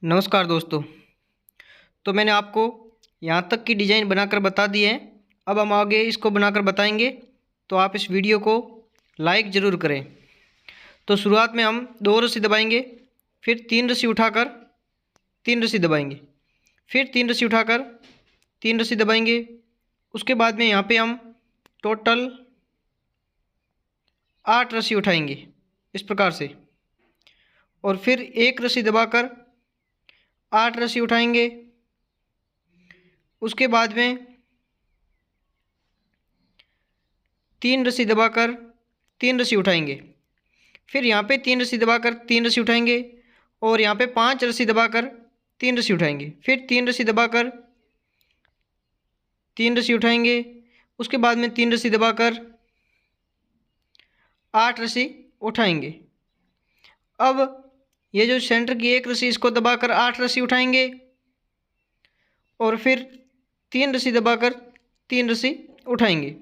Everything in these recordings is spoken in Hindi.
नमस्कार दोस्तों। तो मैंने आपको यहाँ तक की डिज़ाइन बनाकर बता दी है। अब हम आगे इसको बनाकर बताएंगे, तो आप इस वीडियो को लाइक ज़रूर करें। तो शुरुआत में हम 2 रस्सी दबाएंगे, फिर 3 रस्सी उठाकर 3 रस्सी दबाएंगे, फिर 3 रस्सी उठाकर 3 रस्सी दबाएंगे। उसके बाद में यहाँ पे हम टोटल 8 रस्सी उठाएंगे इस प्रकार से, और फिर 1 रस्सी दबाकर 8 रस्सी उठाएंगे। उसके बाद में 3 रस्सी दबाकर 3 रस्सी उठाएंगे, फिर यहाँ पे 3 रस्सी दबाकर 3 रस्सी उठाएंगे, और यहाँ पे 5 रस्सी दबाकर 3 रस्सी उठाएंगे, फिर 3 रस्सी दबाकर 3 रस्सी उठाएंगे। उसके बाद में 3 रस्सी दबाकर 8 रस्सी उठाएंगे। अब ये जो सेंटर की 1 रस्सी, इसको दबाकर 8 रस्सी उठाएंगे, और फिर 3 रस्सी दबाकर 3 रस्सी उठाएंगे।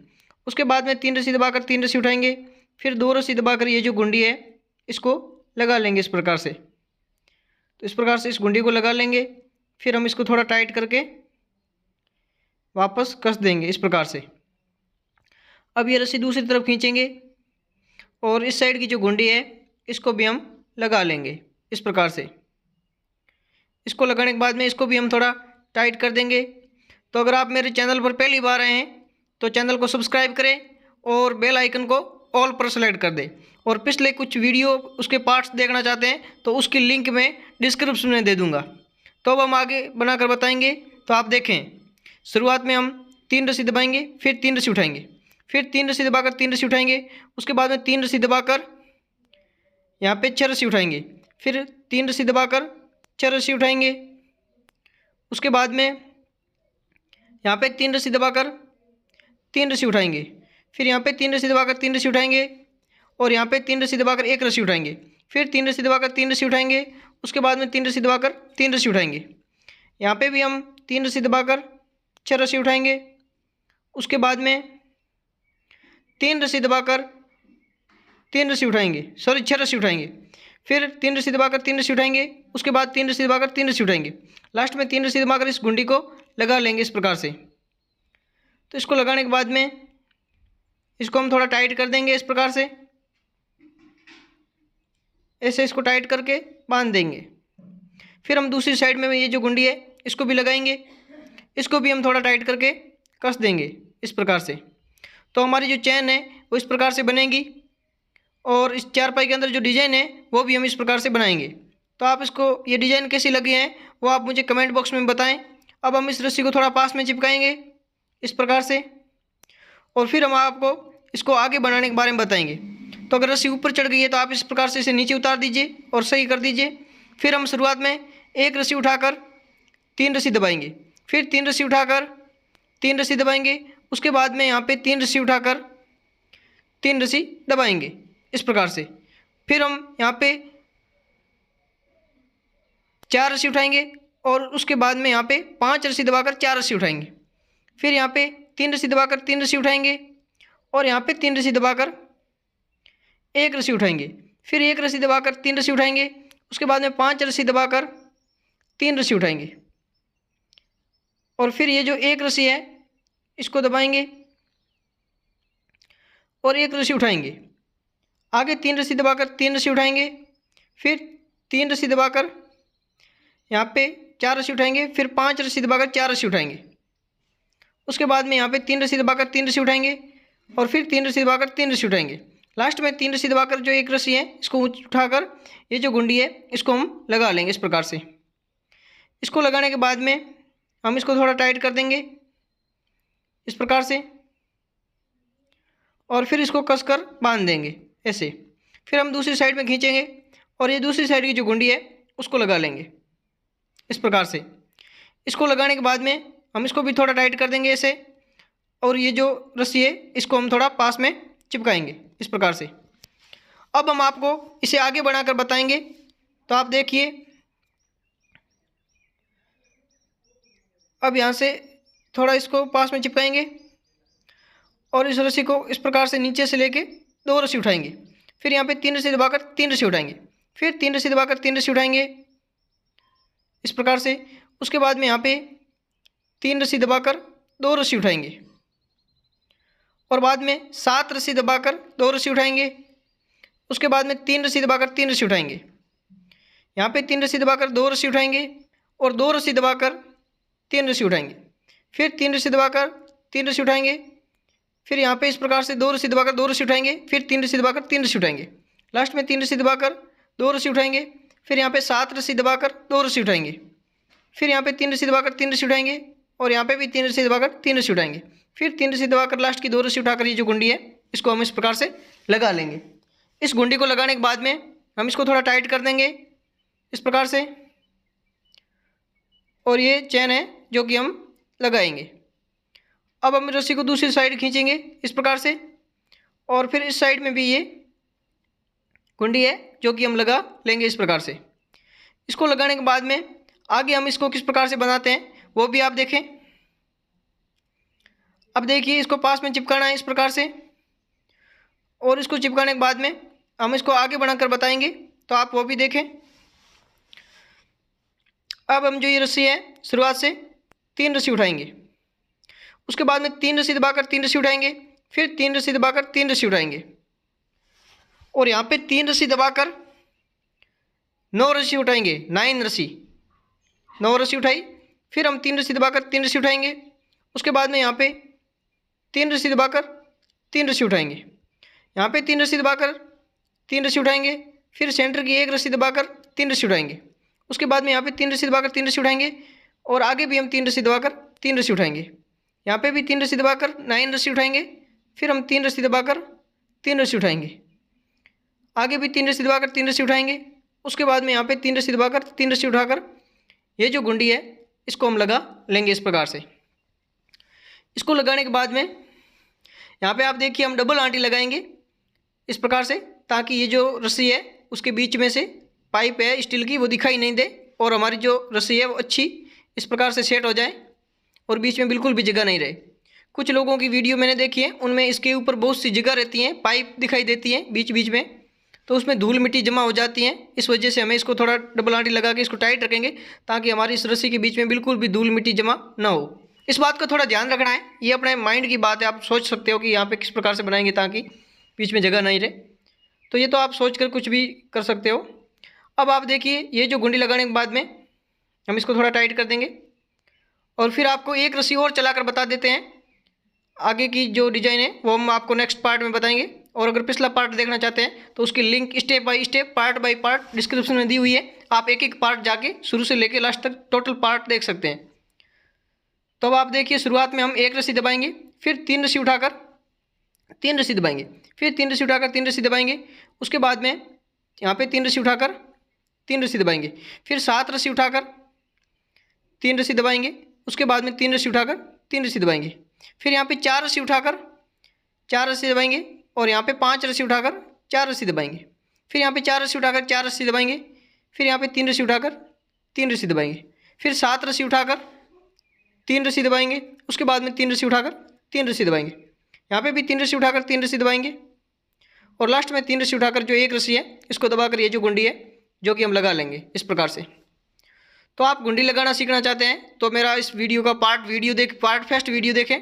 उसके बाद में 3 रस्सी दबाकर 3 रस्सी उठाएंगे, फिर 2 रस्सी दबाकर ये जो गुंडी है इसको लगा लेंगे इस प्रकार से। तो इस प्रकार से इस गुंडी को लगा लेंगे, फिर हम इसको थोड़ा टाइट करके वापस कस देंगे इस प्रकार से। अब ये रस्सी दूसरी तरफ खींचेंगे, और इस साइड की जो गुंडी है इसको भी हम लगा लेंगे इस प्रकार से। इसको लगाने के बाद में इसको भी हम थोड़ा टाइट कर देंगे। तो अगर आप मेरे चैनल पर पहली बार आए हैं तो चैनल को सब्सक्राइब करें और बेल आइकन को ऑल पर सेलेक्ट कर दें, और पिछले कुछ वीडियो उसके पार्ट्स देखना चाहते हैं तो उसकी लिंक मैं डिस्क्रिप्शन में दे दूंगा। तो अब हम आगे बनाकर बताएंगे। तो आप देखें, शुरुआत में हम 3 रस्सी दबाएंगे, फिर 3 रस्सी उठाएंगे, फिर 3 रस्सी दबाकर 3 रस्सी उठाएंगे। उसके बाद में 3 रस्सी दबाकर यहाँ पे 6 रस्सी उठाएंगे, फिर 3 रस्सी दबाकर 6 रस्सी उठाएंगे। उसके बाद में यहाँ पे 3 रस्सी दबाकर 3 रस्सी उठाएंगे, फिर यहाँ पे 3 रस्सी दबाकर 3 रस्सी उठाएंगे, और यहाँ पे 3 रस्सी दबाकर 1 रस्सी उठाएंगे, फिर 3 रस्सी दबाकर 3 रस्सी उठाएंगे। उसके बाद में 3 रस्सी दबाकर 3 रस्सी उठाएंगे। यहाँ पे भी हम 3 रस्सी दबाकर 6 रस्सी उठाएंगे। उसके बाद में 3 रस्सी दबाकर 3 रस्सी उठाएंगे, 6 रस्सी उठाएंगे, फिर 3 रस्सी दबाकर 3 रस्सी उठाएंगे। उसके बाद 3 रस्सी दबाकर 3 रस्सी उठाएंगे। लास्ट में 3 रस्सी दबाकर इस गुंडी को लगा लेंगे इस प्रकार से। तो इसको लगाने के बाद में इसको हम थोड़ा टाइट कर देंगे इस प्रकार से, ऐसे इसको टाइट करके बांध देंगे। फिर हम दूसरी साइड में ये जो गुंडी है इसको भी लगाएंगे, इसको भी हम थोड़ा टाइट करके कस देंगे इस प्रकार से। तो हमारी जो चैन है वो इस प्रकार से बनेगी, और इस चारपाई के अंदर जो डिज़ाइन है वो भी हम इस प्रकार से बनाएंगे। तो आप इसको ये डिज़ाइन कैसी लगी है वो आप मुझे कमेंट बॉक्स में बताएं। अब हम इस रस्सी को थोड़ा पास में चिपकाएंगे इस प्रकार से, और फिर हम आपको इसको आगे बनाने के बारे में बताएंगे। तो अगर रस्सी ऊपर चढ़ गई है तो आप इस प्रकार से इसे नीचे उतार दीजिए और सही कर दीजिए। फिर हम शुरुआत में 1 रस्सी उठाकर 3 रस्सी दबाएंगे, फिर 3 रस्सी उठाकर 3 रस्सी दबाएंगे। उसके बाद में यहाँ पे 3 रस्सी उठाकर 3 रस्सी दबाएंगे इस प्रकार से। फिर हम यहाँ पे 4 रस्सी उठाएंगे, और उसके बाद में यहाँ पे 5 रस्सी दबाकर 4 रस्सी उठाएंगे। फिर यहाँ पे 3 रस्सी दबाकर 3 रस्सी उठाएंगे, और यहाँ पे 3 रस्सी दबाकर 1 रस्सी उठाएंगे, फिर 1 रस्सी दबाकर 3 रस्सी उठाएंगे। उसके बाद में 5 रस्सी दबाकर 3 रस्सी उठाएंगे, और फिर ये जो 1 रस्सी है इसको दबाएंगे और 1 रस्सी उठाएंगे। आगे 3 रस्सी दबाकर 3 रस्सी उठाएंगे, फिर 3 रस्सी दबाकर यहाँ पे 4 रस्सी उठाएंगे, फिर 5 रस्सी दबाकर 4 रस्सी उठाएंगे। उसके बाद में यहाँ पे 3 रस्सी दबाकर 3 रस्सी उठाएंगे, और फिर 3 रस्सी दबाकर 3 रस्सी उठाएंगे। लास्ट में 3 रस्सी दबाकर जो 1 रस्सी है इसको उठाकर ये जो गुंडी है इसको हम लगा लेंगे इस प्रकार से। इसको लगाने के बाद में हम इसको थोड़ा टाइट कर देंगे इस प्रकार से, और फिर इसको कसकर बांध देंगे ऐसे। फिर हम दूसरी साइड में खींचेंगे, और ये दूसरी साइड की जो गुंडी है उसको लगा लेंगे इस प्रकार से। इसको लगाने के बाद में हम इसको भी थोड़ा टाइट कर देंगे ऐसे, और ये जो रस्सी है इसको हम थोड़ा पास में चिपकाएंगे इस प्रकार से। अब हम आपको इसे आगे बढ़ाकर बताएंगे। तो आप देखिए, अब यहाँ से थोड़ा इसको पास में चिपकाएंगे, और इस रस्सी को इस प्रकार से नीचे से लेके 2 रस्सी उठाएंगे, फिर यहाँ पे 3 रस्सी दबाकर 3 रस्सी उठाएंगे, फिर 3 रस्सी दबाकर 3 रस्सी उठाएंगे इस प्रकार से। उसके बाद में यहाँ पे 3 रस्सी दबाकर 2 रस्सी उठाएंगे और बाद में 7 रस्सी दबाकर 2 रस्सी उठाएंगे। उसके बाद में 3 रस्सी दबाकर 3 रस्सी उठाएंगे। यहाँ पे 3 रस्सी दबाकर 2 रस्सी उठाएंगे और 2 रस्सी दबाकर 3 रस्सी उठाएंगे। फिर 3 रस्सी दबाकर 3 रस्सी उठाएंगे। फिर यहाँ पे इस प्रकार से 2 रस्सी दबाकर 2 रस्सी उठाएंगे। फिर 3 रस्सी दबाकर 3 रस्सी उठाएंगे। लास्ट में 3 रस्सी दबाकर 2 रस्सी उठाएंगे। फिर यहाँ पे 7 रस्सी दबाकर 2 रस्सी उठाएंगे। फिर यहाँ पे 3 रस्सी दबाकर 3 रस्सी उठाएंगे और यहाँ पे भी 3 रस्सी दबाकर 3 रस्सी उठाएंगे। फिर 3 रस्सी दबाकर लास्ट की 2 रस्सी उठाकर ये जो गुंडी है इसको हम इस प्रकार से लगा लेंगे। इस गुंडी को लगाने के बाद में हम इसको थोड़ा टाइट कर देंगे इस प्रकार से, और ये चैन है जो कि हम लगाएंगे। अब हम रस्सी को दूसरी साइड खींचेंगे इस प्रकार से, और फिर इस साइड में भी ये गुंडी है जो कि हम लगा लेंगे इस प्रकार से। इसको लगाने के बाद में आगे हम इसको किस प्रकार से बनाते हैं वो भी आप देखें। अब देखिए, इसको पास में चिपकाना है इस प्रकार से, और इसको चिपकाने के बाद में हम इसको आगे बढ़ाकर बताएंगे, तो आप वो भी देखें। अब हम जो ये रस्सी है शुरुआत से 3 रस्सी उठाएंगे। उसके बाद में 3 रस्सी दबाकर 3 रस्सी उठाएंगे। फिर 3 रस्सी दबाकर 3 रस्सी उठाएंगे और यहाँ पे 3 रस्सी दबाकर 9 रस्सी उठाएंगे। 9 रस्सी, 9 रस्सी उठाई। फिर हम 3 रस्सी दबाकर 3 रस्सी उठाएंगे। उसके बाद में यहाँ पे 3 रस्सी दबाकर 3 रस्सी उठाएंगे। यहाँ पे 3 रस्सी दबाकर 3 रस्सी उठाएंगे। फिर सेंटर की 1 रस्सी दबाकर 3 रस्सी उठाएंगे। उसके बाद में यहाँ पे 3 रस्सी दबाकर 3 रस्सी उठाएंगे और आगे भी हम 3 रस्सी दबाकर 3 रस्सी उठाएंगे। यहाँ पे भी 3 रस्सी दबाकर 9 रस्सी उठाएंगे। फिर हम 3 रस्सी दबाकर 3 रस्सी उठाएंगे। आगे भी 3 रस्सी दबाकर 3 रस्सी उठाएंगे। उसके बाद में यहाँ पे 3 रस्सी दबाकर 3 रस्सी उठाकर ये जो गुंडी है इसको हम लगा लेंगे इस प्रकार से। इसको लगाने के बाद में यहाँ पे आप देखिए हम डबल आंटी लगाएंगे इस प्रकार से, ताकि ये जो रस्सी है उसके बीच में से पाइप है स्टील की वो दिखाई नहीं दे और हमारी जो रस्सी है वो अच्छी इस प्रकार से सेट हो जाए और बीच में बिल्कुल भी जगह नहीं रहे। कुछ लोगों की वीडियो मैंने देखी है, उनमें इसके ऊपर बहुत सी जगह रहती हैं, पाइप दिखाई देती हैं बीच बीच में, तो उसमें धूल मिट्टी जमा हो जाती हैं। इस वजह से हमें इसको थोड़ा डबल आंटी लगा के इसको टाइट रखेंगे ताकि हमारी इस रस्सी के बीच में बिल्कुल भी धूल मिट्टी जमा ना हो। इस बात का थोड़ा ध्यान रखना है, ये अपने माइंड की बात है। आप सोच सकते हो कि यहाँ पे किस प्रकार से बनाएंगे ताकि बीच में जगह नहीं रहे, तो ये तो आप सोच कर कुछ भी कर सकते हो। अब आप देखिए, ये जो गुंडी लगाने के बाद में हम इसको थोड़ा टाइट कर देंगे और फिर आपको एक रस्सी और चलाकर बता देते हैं। आगे की जो डिज़ाइन है वो हम आपको नेक्स्ट पार्ट में बताएंगे, और अगर पिछला पार्ट देखना चाहते हैं तो उसकी link step by step part by part description में दी हुई है। आप एक एक पार्ट जाके शुरू से लेकर लास्ट तक टोटल पार्ट देख सकते हैं। तो अब आप देखिए, शुरुआत में हम 1 रस्सी दबाएंगे, फिर 3 रस्सी उठाकर 3 रस्सी दबाएंगे, फिर 3 रस्सी उठाकर 3 रस्सी दबाएंगे। उसके बाद में यहाँ पे 3 रस्सी उठाकर 3 रस्सी दबाएंगे, फिर 7 रस्सी उठाकर 3 रस्सी दबाएंगे। उसके बाद में 3 रस्सी उठाकर 3 रस्सी दबाएंगे, फिर यहाँ पे 4 रस्सी उठाकर 4 रस्सी दबाएंगे और यहाँ पे 5 रस्सी उठाकर 4 रस्सी दबाएंगे। फिर यहाँ पे 4 रस्सी उठाकर 4 रस्सी दबाएंगे, फिर यहाँ पे 3 रस्सी उठाकर 3 रस्सी दबाएंगे, फिर 7 रस्सी उठाकर 3 रस्सी दबाएंगे। उसके बाद में 3 रस्सी उठाकर 3 रस्सी दबाएंगे, यहाँ पे भी 3 रस्सी उठाकर 3 रस्सी दबाएंगे और लास्ट में 3 रस्सी उठाकर जो 1 रस्सी है इसको दबाकर ये जो गुंडी है जो कि हम लगा लेंगे इस प्रकार से। तो आप गुंडी लगाना सीखना चाहते हैं तो मेरा इस वीडियो का पार्ट फर्स्ट वीडियो देखें,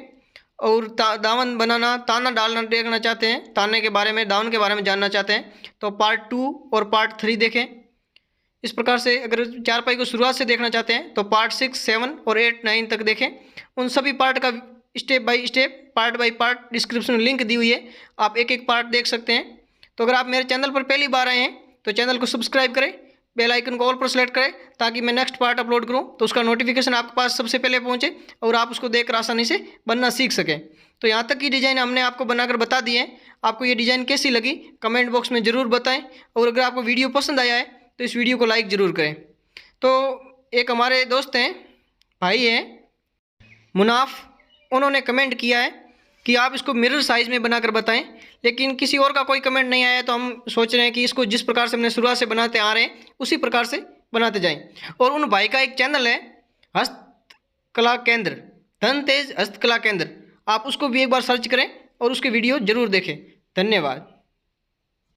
और दामन बनाना ताना डालना देखना चाहते हैं, ताने के बारे में दामन के बारे में जानना चाहते हैं तो पार्ट 2 और पार्ट 3 देखें। इस प्रकार से अगर चारपाई को शुरुआत से देखना चाहते हैं तो पार्ट 6, 7 और 8, 9 तक देखें। उन सभी पार्ट का step by step part by part description में लिंक दी हुई है, आप एक एक पार्ट देख सकते हैं। तो अगर आप मेरे चैनल पर पहली बार आए हैं तो चैनल को सब्सक्राइब करें, बेल आइकन को ऑल पर सेलेक्ट करें ताकि मैं नेक्स्ट पार्ट अपलोड करूं तो उसका नोटिफिकेशन आपके पास सबसे पहले पहुंचे और आप उसको देखकर आसानी से बनना सीख सकें। तो यहाँ तक की डिज़ाइन हमने आपको बनाकर बता दी है। आपको ये डिज़ाइन कैसी लगी कमेंट बॉक्स में ज़रूर बताएं, और अगर आपको वीडियो पसंद आया है तो इस वीडियो को लाइक ज़रूर करें। तो एक हमारे दोस्त हैं, भाई हैं मुनाफ, उन्होंने कमेंट किया है कि आप इसको मिरर साइज़ में बनाकर बताएं, लेकिन किसी और का कोई कमेंट नहीं आया, तो हम सोच रहे हैं कि इसको जिस प्रकार से हमने शुरुआत से बनाते आ रहे हैं उसी प्रकार से बनाते जाएं। और उन भाई का एक चैनल है हस्तकला केंद्र, धनतेज हस्तकला केंद्र, आप उसको भी एक बार सर्च करें और उसके वीडियो ज़रूर देखें। धन्यवाद।